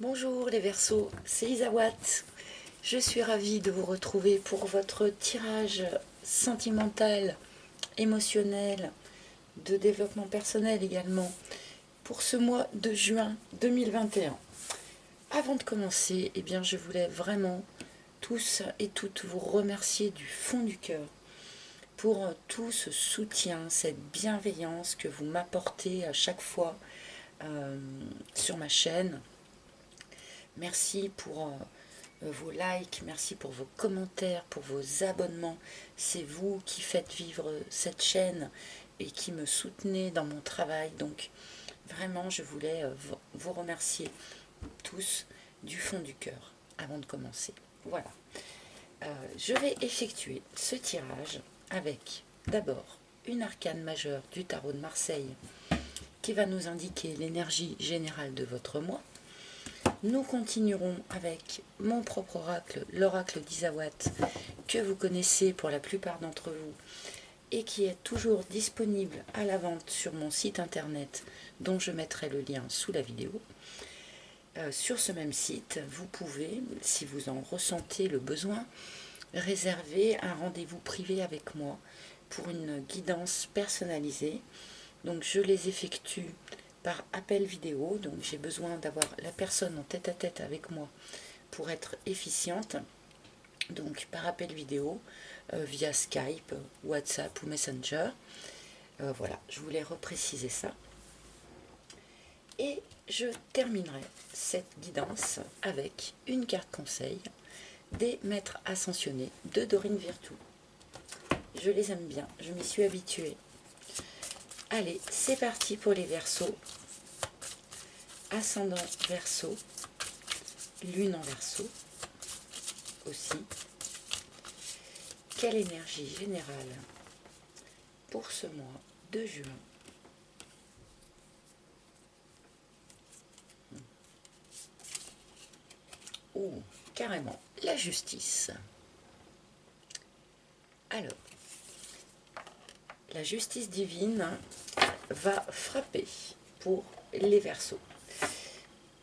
Bonjour les Verseaux, c'est Isawat. Je suis ravie de vous retrouver pour votre tirage sentimental, émotionnel, de développement personnel également, pour ce mois de juin 2021. Avant de commencer, je voulais vraiment tous et toutes vous remercier du fond du cœur pour tout ce soutien, cette bienveillance que vous m'apportez à chaque fois sur ma chaîne. Merci pour vos likes, merci pour vos commentaires, pour vos abonnements. C'est vous qui faites vivre cette chaîne et qui me soutenez dans mon travail. Donc vraiment, je voulais vous remercier tous du fond du cœur avant de commencer. Voilà. Je vais effectuer ce tirage avec d'abord une arcane majeure du tarot de Marseille qui va nous indiquer l'énergie générale de votre mois. Nous continuerons avec mon propre oracle, l'oracle d'Isawat, que vous connaissez pour la plupart d'entre vous et qui est toujours disponible à la vente sur mon site internet dont je mettrai le lien sous la vidéo. Sur ce même site, vous pouvez, si vous en ressentez le besoin, réserver un rendez-vous privé avec moi pour une guidance personnalisée. Donc je les effectue par appel vidéo, donc j'ai besoin d'avoir la personne en tête-à-tête avec moi pour être efficiente. Donc par appel vidéo, via Skype, WhatsApp ou Messenger. Voilà, je voulais repréciser ça. Et je terminerai cette guidance avec une carte conseil des maîtres ascensionnés de Dorine Virtue. Je les aime bien, je m'y suis habituée. Allez, c'est parti pour les Verseaux. Ascendant Verseau, lune en Verseau aussi. Quelle énergie générale pour ce mois de juin? Oh, carrément, la justice. Alors, la justice divine va frapper pour les Verseaux.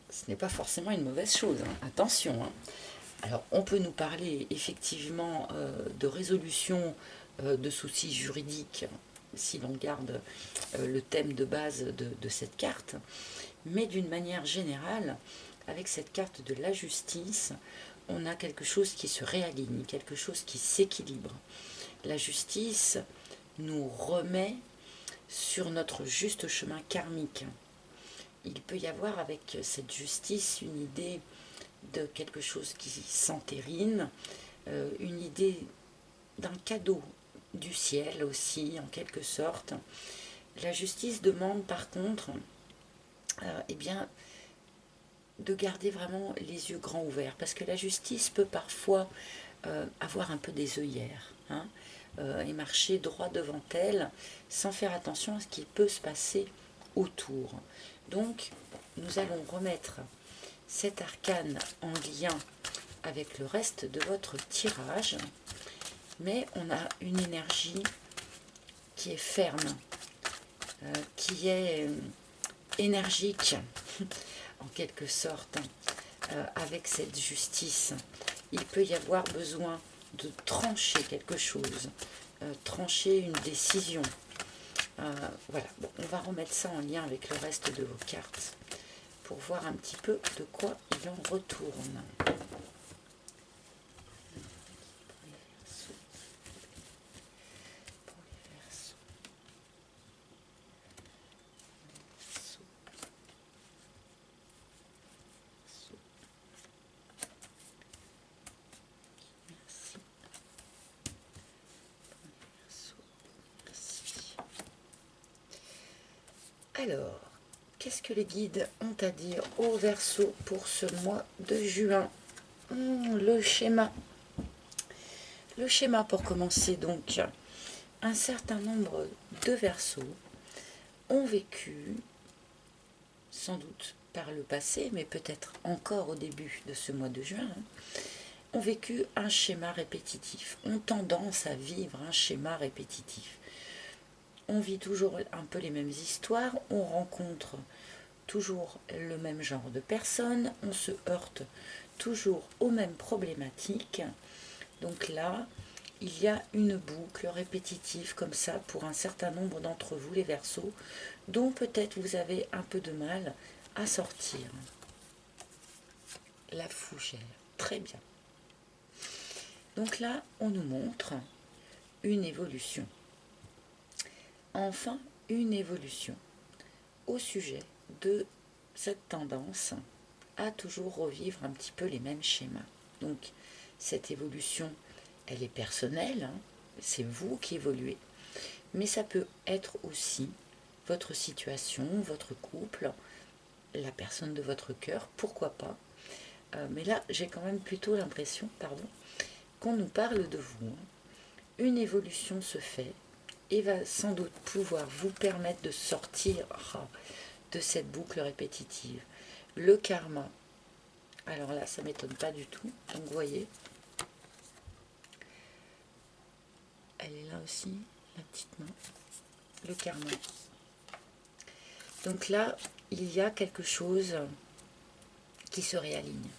Ce n'est pas forcément une mauvaise chose, hein. Attention, hein. Alors, on peut nous parler effectivement de résolution de soucis juridiques, si l'on garde le thème de base de cette carte, mais d'une manière générale, avec cette carte de la justice, on a quelque chose qui se réaligne, quelque chose qui s'équilibre. La justice nous remet sur notre juste chemin karmique. Il peut y avoir avec cette justice une idée de quelque chose qui s'entérine, une idée d'un cadeau du ciel aussi, en quelque sorte. La justice demande par contre de garder vraiment les yeux grands ouverts, parce que la justice peut parfois avoir un peu des œillères, hein, et marcher droit devant elle sans faire attention à ce qui peut se passer autour. Donc nous allons remettre cet arcane en lien avec le reste de votre tirage, mais on a une énergie qui est ferme, qui est énergique en quelque sorte, avec cette justice. Il peut y avoir besoin de trancher quelque chose, trancher une décision. Voilà, bon, on va remettre ça en lien avec le reste de vos cartes pour voir un petit peu de quoi il en retourne. Alors, qu'est-ce que les guides ont à dire aux Verseaux pour ce mois de juin? Le schéma. Le schéma pour commencer, donc, un certain nombre de Verseaux ont vécu, sans doute par le passé, mais peut-être encore au début de ce mois de juin, ont vécu un schéma répétitif, ont tendance à vivre un schéma répétitif. On vit toujours un peu les mêmes histoires, on rencontre toujours le même genre de personnes, on se heurte toujours aux mêmes problématiques. Donc là, il y a une boucle répétitive comme ça pour un certain nombre d'entre vous, les Verseaux, dont peut-être vous avez un peu de mal à sortir. La fougère, très bien. Donc là, on nous montre une évolution. Enfin, une évolution au sujet de cette tendance à toujours revivre un petit peu les mêmes schémas. Donc, cette évolution, elle est personnelle, hein, c'est vous qui évoluez, mais ça peut être aussi votre situation, votre couple, la personne de votre cœur, pourquoi pas. Mais là, j'ai quand même plutôt l'impression, qu'on nous parle de vous. Hein. Une évolution se fait et va sans doute pouvoir vous permettre de sortir de cette boucle répétitive. Le karma, alors là, ça ne m'étonne pas du tout. Donc, vous voyez, elle est là aussi, la petite main. Le karma. Donc là, il y a quelque chose qui se réaligne.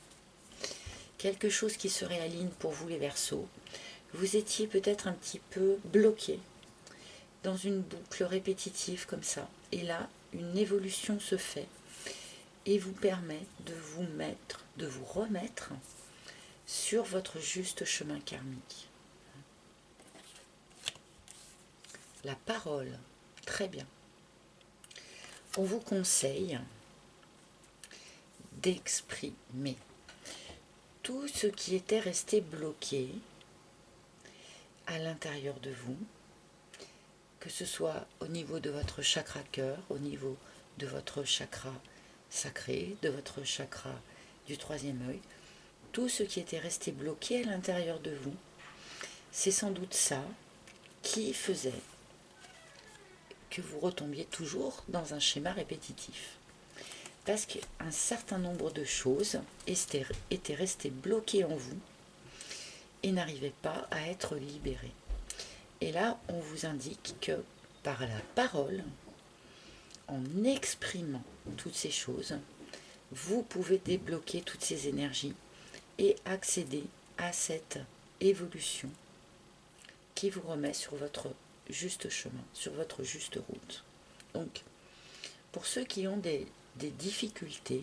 Quelque chose qui se réaligne pour vous les Verseaux. Vous étiez peut-être un petit peu bloqué dans une boucle répétitive comme ça. Et là, une évolution se fait et vous permet de vous mettre, de vous remettre sur votre juste chemin karmique. La parole, très bien. On vous conseille d'exprimer tout ce qui était resté bloqué à l'intérieur de vous, que ce soit au niveau de votre chakra cœur, au niveau de votre chakra sacré, de votre chakra du troisième œil, tout ce qui était resté bloqué à l'intérieur de vous, c'est sans doute ça qui faisait que vous retombiez toujours dans un schéma répétitif. Parce qu'un certain nombre de choses étaient restées bloquées en vous et n'arrivaient pas à être libérées. Et là, on vous indique que par la parole, en exprimant toutes ces choses, vous pouvez débloquer toutes ces énergies et accéder à cette évolution qui vous remet sur votre juste chemin, sur votre juste route. Donc, pour ceux qui ont des difficultés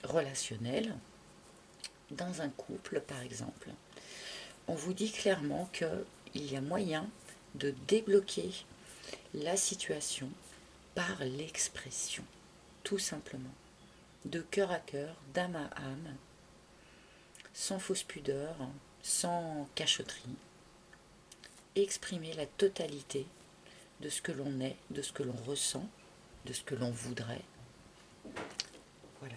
relationnelles, dans un couple par exemple, on vous dit clairement qu'il y a moyen de débloquer la situation par l'expression, tout simplement, de cœur à cœur, d'âme à âme, sans fausse pudeur, sans cachotterie, exprimer la totalité de ce que l'on est, de ce que l'on ressent, de ce que l'on voudrait. Voilà.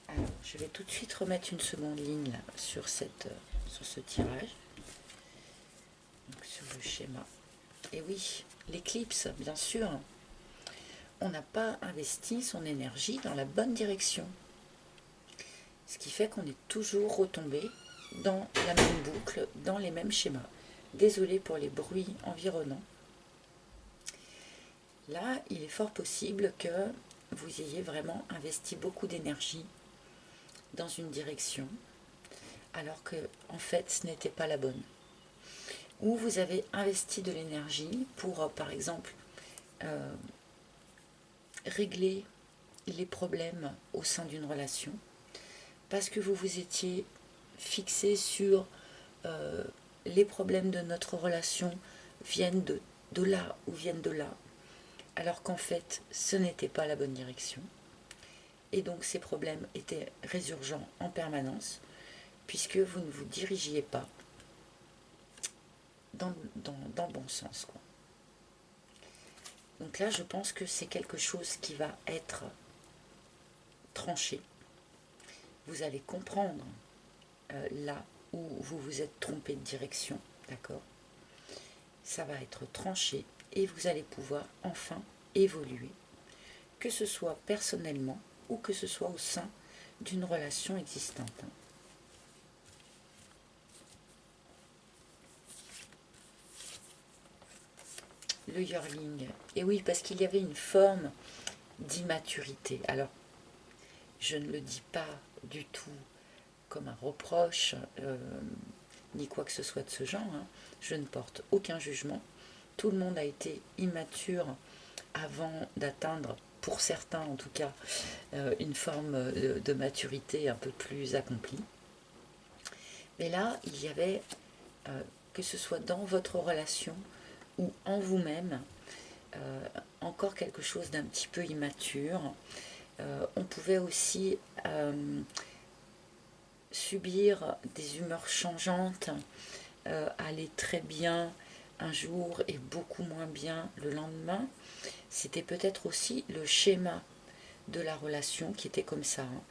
Alors, je vais tout de suite remettre une seconde ligne là, sur ce tirage, donc sur le schéma. Et oui, l'éclipse, bien sûr, on n'a pas investi son énergie dans la bonne direction. Ce qui fait qu'on est toujours retombé dans la même boucle, dans les mêmes schémas. Désolée pour les bruits environnants. Là, il est fort possible que vous ayez vraiment investi beaucoup d'énergie dans une direction, alors que, en fait, ce n'était pas la bonne. Ou vous avez investi de l'énergie pour, par exemple, régler les problèmes au sein d'une relation, parce que vous vous étiez fixé sur les problèmes de notre relation viennent de là ou viennent de là, alors qu'en fait, ce n'était pas la bonne direction. Et donc ces problèmes étaient résurgents en permanence, puisque vous ne vous dirigiez pas dans le bon sens, quoi. Donc là, je pense que c'est quelque chose qui va être tranché. Vous allez comprendre là où vous vous êtes trompé de direction, d'accord? Ça va être tranché et vous allez pouvoir enfin évoluer, que ce soit personnellement ou que ce soit au sein d'une relation existante. Le yearling, et oui, parce qu'il y avait une forme d'immaturité. Alors, je ne le dis pas du tout comme un reproche, ni quoi que ce soit de ce genre, hein. Je ne porte aucun jugement. Tout le monde a été immature avant d'atteindre, pour certains en tout cas, une forme de maturité un peu plus accomplie. Mais là, il y avait, que ce soit dans votre relation ou en vous-même, encore quelque chose d'un petit peu immature. On pouvait aussi subir des humeurs changeantes, aller très bien un jour et beaucoup moins bien le lendemain. C'était peut-être aussi le schéma de la relation qui était comme ça, hein.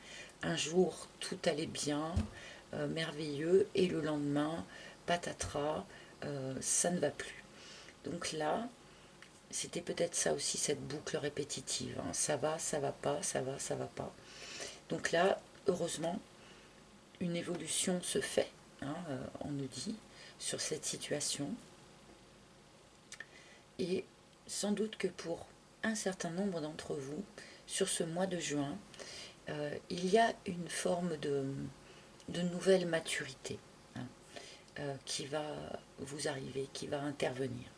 Un jour, tout allait bien, merveilleux, et le lendemain, patatras, ça ne va plus. Donc là, c'était peut-être ça aussi, cette boucle répétitive, hein. Ça va pas, ça va pas. Donc là, heureusement, une évolution se fait, hein, on nous dit, sur cette situation. Et sans doute que pour un certain nombre d'entre vous, sur ce mois de juin, il y a une forme de nouvelle maturité, hein, qui va vous arriver, qui va intervenir.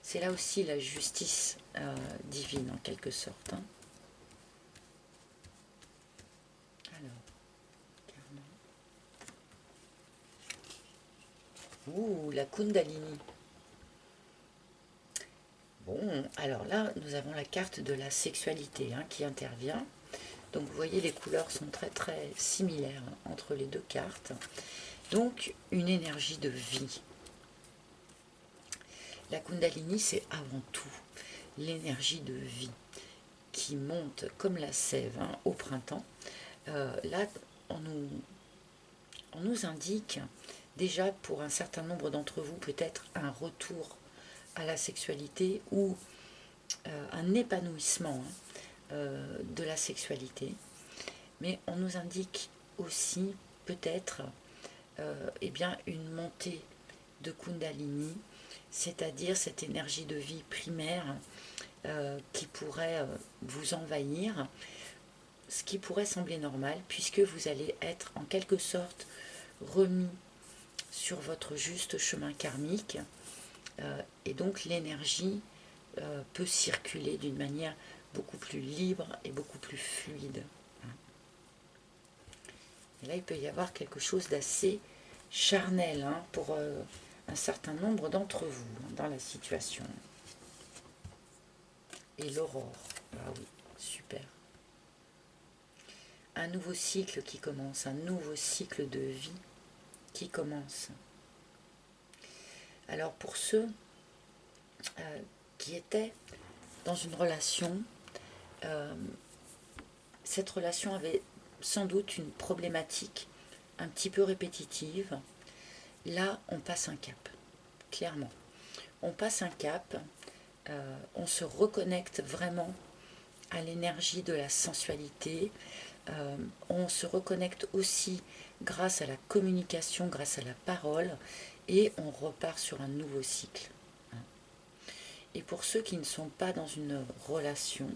C'est là aussi la justice divine en quelque sorte, hein. Alors, ouh, la Kundalini. Bon, alors là, nous avons la carte de la sexualité, hein, qui intervient. Donc vous voyez, les couleurs sont très très similaires, hein, entre les deux cartes. Donc une énergie de vie. La Kundalini, c'est avant tout l'énergie de vie qui monte comme la sève, hein, au printemps. Là, on nous indique déjà, pour un certain nombre d'entre vous, peut-être un retour à la sexualité ou un épanouissement, hein, de la sexualité. Mais on nous indique aussi peut-être eh bien, une montée de Kundalini, c'est-à-dire cette énergie de vie primaire qui pourrait vous envahir, ce qui pourrait sembler normal, puisque vous allez être en quelque sorte remis sur votre juste chemin karmique, et donc l'énergie peut circuler d'une manière beaucoup plus libre et beaucoup plus fluide. Et là, il peut y avoir quelque chose d'assez charnel, hein, pour un certain nombre d'entre vous, hein, dans la situation. Et l'aurore, ah oui, super. Un nouveau cycle qui commence, un nouveau cycle de vie qui commence. Alors pour ceux qui étaient dans une relation, cette relation avait sans doute une problématique un petit peu répétitive. Là, on passe un cap, clairement. On passe un cap, on se reconnecte vraiment à l'énergie de la sensualité. On se reconnecte aussi grâce à la communication, grâce à la parole, et on repart sur un nouveau cycle. Et pour ceux qui ne sont pas dans une relation,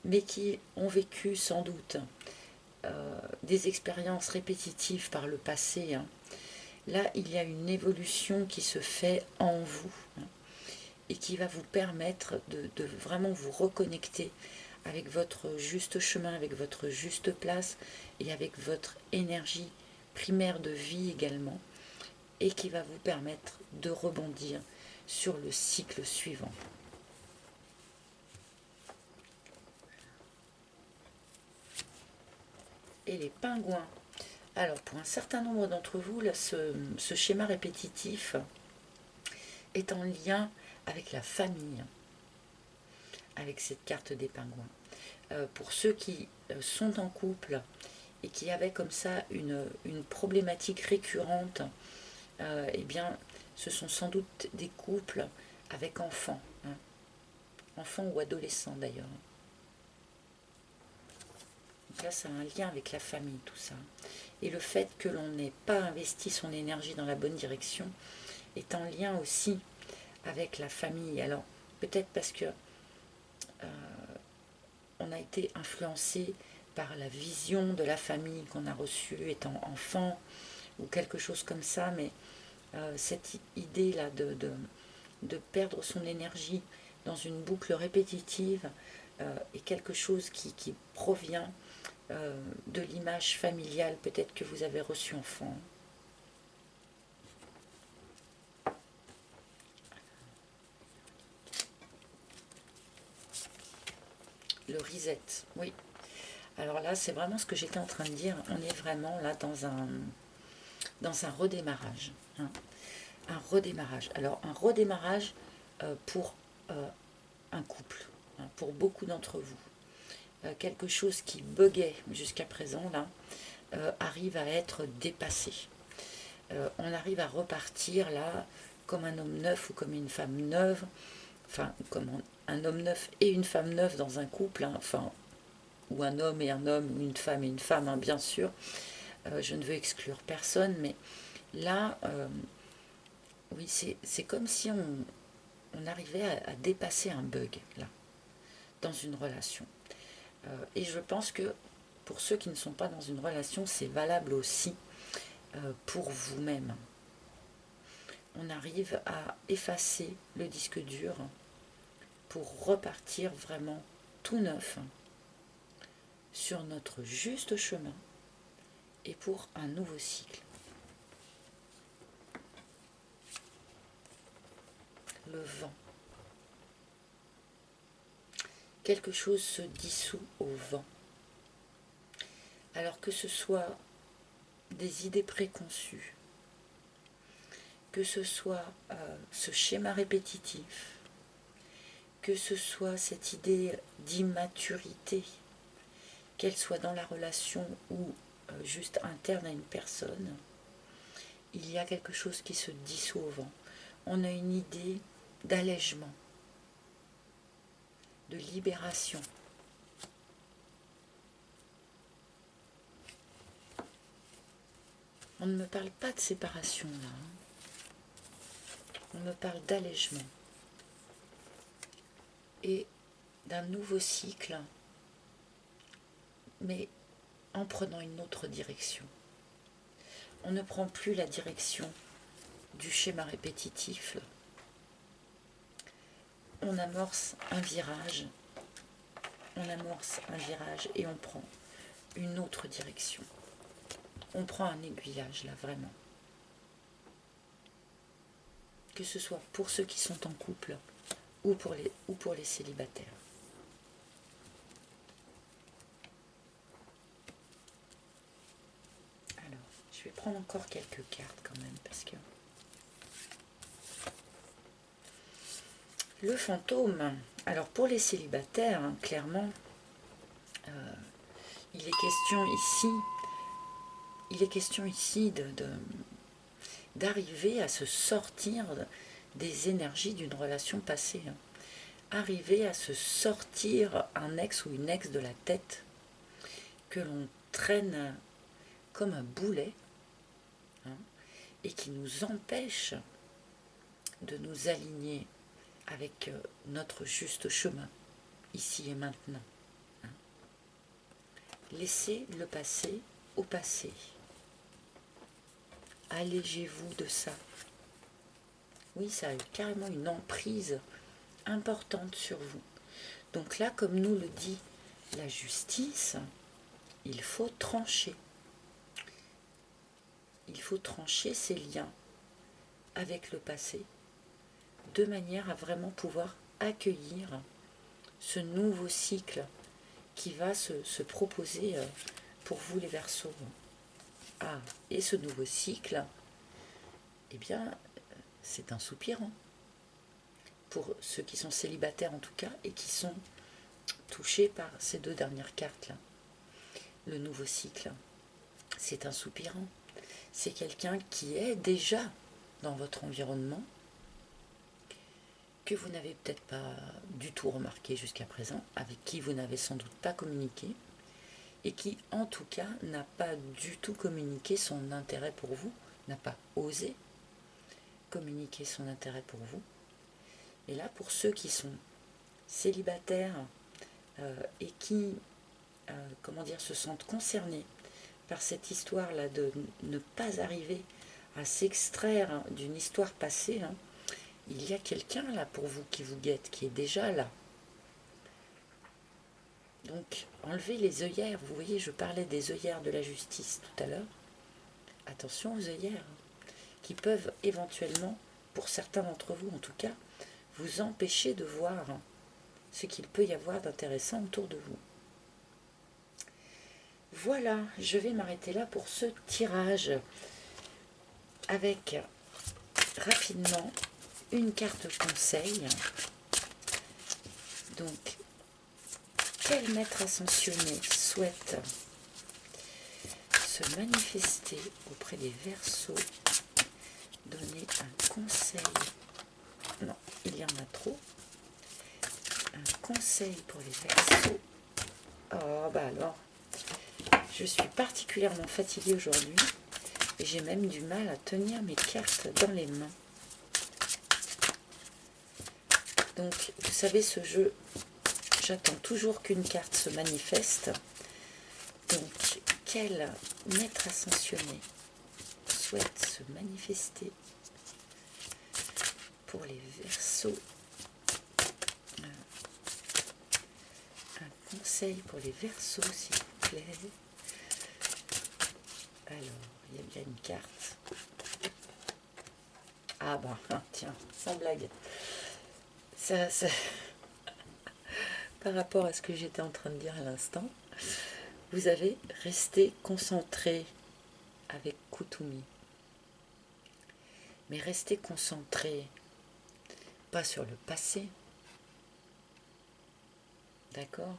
mais qui ont vécu sans doute des expériences répétitives par le passé, hein, là il y a une évolution qui se fait en vous, hein, et qui va vous permettre de vraiment vous reconnecter avec votre juste chemin, avec votre juste place et avec votre énergie primaire de vie également, et qui va vous permettre de rebondir sur le cycle suivant. Et les pingouins. Alors pour un certain nombre d'entre vous, là, ce schéma répétitif est en lien avec la famille, avec cette carte des pingouins. Pour ceux qui sont en couple et qui avaient comme ça une problématique récurrente, eh bien, ce sont sans doute des couples avec enfants, hein, enfants ou adolescents d'ailleurs. Donc là, ça a un lien avec la famille, tout ça. Et le fait que l'on n'ait pas investi son énergie dans la bonne direction est en lien aussi avec la famille. Alors, peut-être parce que été influencé par la vision de la famille qu'on a reçue étant enfant, ou quelque chose comme ça, mais cette idée-là de perdre son énergie dans une boucle répétitive est quelque chose qui provient de l'image familiale peut-être que vous avez reçue enfant. Le reset, oui. Alors là, c'est vraiment ce que j'étais en train de dire. On est vraiment là dans un redémarrage. Hein. Un redémarrage. Alors, un redémarrage pour un couple, hein, pour beaucoup d'entre vous. Quelque chose qui buguait jusqu'à présent, là, arrive à être dépassé. On arrive à repartir, là, comme un homme neuf ou comme une femme neuve, enfin, comme un homme neuf et une femme neuve dans un couple, hein, enfin, ou un homme, ou une femme, hein, bien sûr. Je ne veux exclure personne, mais là, oui, c'est comme si on arrivait à dépasser un bug, là, dans une relation. Et je pense que pour ceux qui ne sont pas dans une relation, c'est valable aussi pour vous-même. On arrive à effacer le disque dur pour repartir vraiment tout neuf sur notre juste chemin et pour un nouveau cycle. Le vent. Quelque chose se dissout au vent. Alors que ce soit des idées préconçues, que ce soit ce schéma répétitif, que ce soit cette idée d'immaturité, qu'elle soit dans la relation ou juste interne à une personne, il y a quelque chose qui se dissout au vent. On a une idée d'allègement, de libération. On ne me parle pas de séparation là. On me parle d'allègement et d'un nouveau cycle, mais en prenant une autre direction. On ne prend plus la direction du schéma répétitif. On amorce un virage et on prend une autre direction. On prend un aiguillage là, vraiment. Que ce soit pour ceux qui sont en couple ou pour les célibataires. Alors, je vais prendre encore quelques cartes quand même, parce que... Le fantôme. Alors, pour les célibataires, hein, clairement, il est question ici d'arriver à se sortir des énergies d'une relation passée. Hein. Arriver à se sortir un ex ou une ex de la tête que l'on traîne comme un boulet, hein, et qui nous empêche de nous aligner avec notre juste chemin, ici et maintenant. Hein. Laissez le passé au passé. Allégez-vous de ça. Oui, ça a carrément une emprise importante sur vous. Donc là, comme nous le dit la justice, il faut trancher. Il faut trancher ces liens avec le passé, de manière à vraiment pouvoir accueillir ce nouveau cycle qui va se proposer pour vous les Verseaux. Ah, et ce nouveau cycle, eh bien, c'est un soupirant. Pour ceux qui sont célibataires en tout cas, et qui sont touchés par ces deux dernières cartes-là. Le nouveau cycle, c'est un soupirant. C'est quelqu'un qui est déjà dans votre environnement, que vous n'avez peut-être pas du tout remarqué jusqu'à présent, avec qui vous n'avez sans doute pas communiqué, et qui en tout cas n'a pas du tout communiqué son intérêt pour vous, n'a pas osé communiquer son intérêt pour vous. Et là, pour ceux qui sont célibataires, et qui, comment dire, se sentent concernés par cette histoire-là de ne pas arriver à s'extraire d'une histoire passée, hein, il y a quelqu'un là pour vous qui vous guette, qui est déjà là. Donc, enlevez les œillères. Vous voyez, je parlais des œillères de la justice tout à l'heure. Attention aux œillères, qui peuvent éventuellement, pour certains d'entre vous en tout cas, vous empêcher de voir ce qu'il peut y avoir d'intéressant autour de vous. Voilà, je vais m'arrêter là pour ce tirage, avec rapidement une carte conseil. Donc, quel maître ascensionné souhaite se manifester auprès des Verseaux, donner un conseil, non, il y en a trop, un conseil pour les Verseaux. Oh, bah alors, je suis particulièrement fatiguée aujourd'hui et j'ai même du mal à tenir mes cartes dans les mains. Donc, vous savez, ce jeu, j'attends toujours qu'une carte se manifeste. Donc, quel maître ascensionné souhaite se manifester pour les Verseaux? Un conseil pour les Verseaux, s'il vous plaît. Alors, il y a bien une carte. Ah bah, tiens, sans blague. Ça, par rapport à ce que j'étais en train de dire à l'instant, vous avez resté concentré avec Kuthumi. Mais restez concentré, pas sur le passé. D'accord?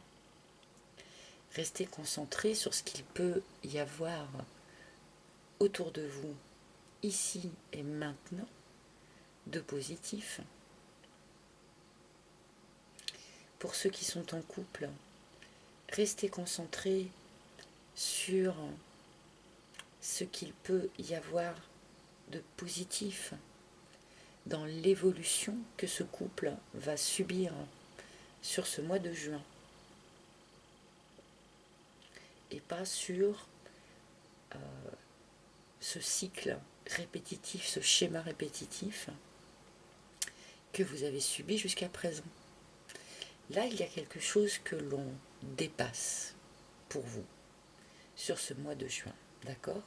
Restez concentré sur ce qu'il peut y avoir autour de vous, ici et maintenant, de positif. Pour ceux qui sont en couple, restez concentrés sur ce qu'il peut y avoir de positif dans l'évolution que ce couple va subir sur ce mois de juin. Et pas sur ce cycle répétitif, ce schéma répétitif que vous avez subi jusqu'à présent. Là, il y a quelque chose que l'on dépasse pour vous sur ce mois de juin, d'accord?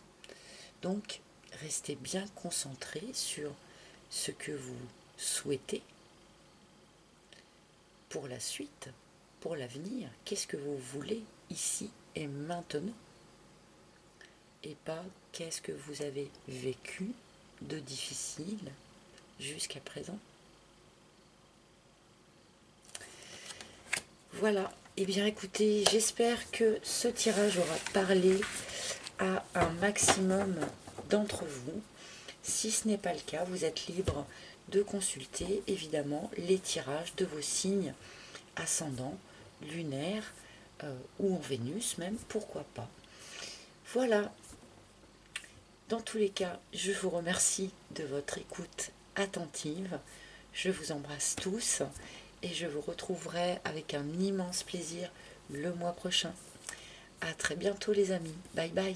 Donc, restez bien concentrés sur ce que vous souhaitez pour la suite, pour l'avenir. Qu'est-ce que vous voulez ici et maintenant? Et pas qu'est-ce que vous avez vécu de difficile jusqu'à présent. Voilà, et bien écoutez, j'espère que ce tirage aura parlé à un maximum d'entre vous. Si ce n'est pas le cas, vous êtes libre de consulter évidemment les tirages de vos signes ascendants, lunaires ou en Vénus même, pourquoi pas. Voilà, dans tous les cas, je vous remercie de votre écoute attentive. Je vous embrasse tous et je vous retrouverai avec un immense plaisir le mois prochain. À très bientôt les amis. Bye bye.